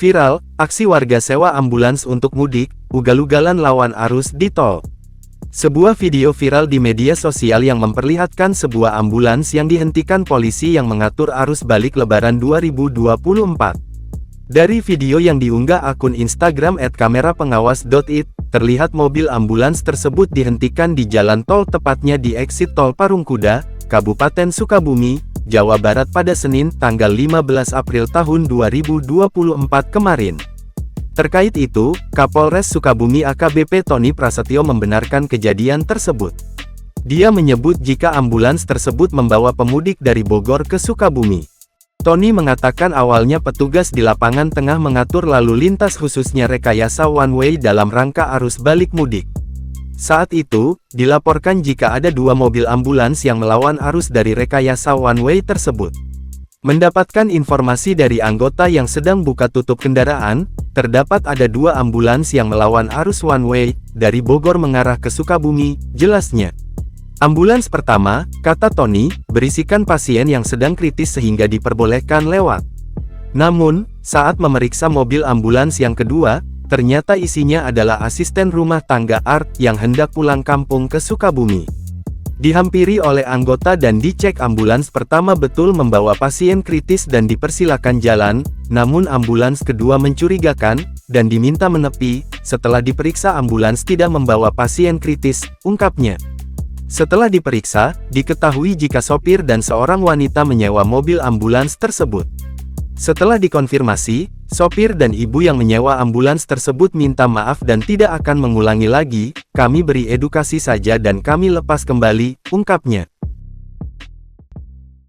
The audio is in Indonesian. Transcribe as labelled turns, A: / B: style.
A: Viral, aksi warga sewa ambulans untuk mudik, ugal-ugalan lawan arus di tol. Sebuah video viral di media sosial yang memperlihatkan sebuah ambulans yang dihentikan polisi yang mengatur arus balik Lebaran 2024. Dari video yang diunggah akun Instagram @kamerapengawas.it, terlihat mobil ambulans tersebut dihentikan di jalan tol tepatnya di eksit tol Parungkuda, Kabupaten Sukabumi, Jawa Barat pada Senin, tanggal 15 April tahun 2024 kemarin. Terkait itu, Kapolres Sukabumi AKBP Tony Prasetyo membenarkan kejadian tersebut. Dia menyebut jika ambulans tersebut membawa pemudik dari Bogor ke Sukabumi. Tony mengatakan awalnya petugas di lapangan tengah mengatur lalu lintas khususnya rekayasa one way dalam rangka arus balik mudik. Saat itu, dilaporkan jika ada 2 mobil ambulans yang melawan arus dari rekayasa one way tersebut. Mendapatkan informasi dari anggota yang sedang buka tutup kendaraan, terdapat ada 2 ambulans yang melawan arus one way, dari Bogor mengarah ke Sukabumi, jelasnya. Ambulans pertama, kata Tony, berisikan pasien yang sedang kritis sehingga diperbolehkan lewat. Namun, saat memeriksa mobil ambulans yang kedua, ternyata isinya adalah asisten rumah tangga Art yang hendak pulang kampung ke Sukabumi. Dihampiri oleh anggota dan dicek ambulans pertama betul membawa pasien kritis dan dipersilakan jalan, namun ambulans kedua mencurigakan, dan diminta menepi. Setelah diperiksa ambulans tidak membawa pasien kritis, ungkapnya. Setelah diperiksa, diketahui jika sopir dan seorang wanita menyewa mobil ambulans tersebut. Setelah dikonfirmasi, sopir dan ibu yang menyewa ambulans tersebut minta maaf dan tidak akan mengulangi lagi, kami beri edukasi saja dan kami lepas kembali, ungkapnya.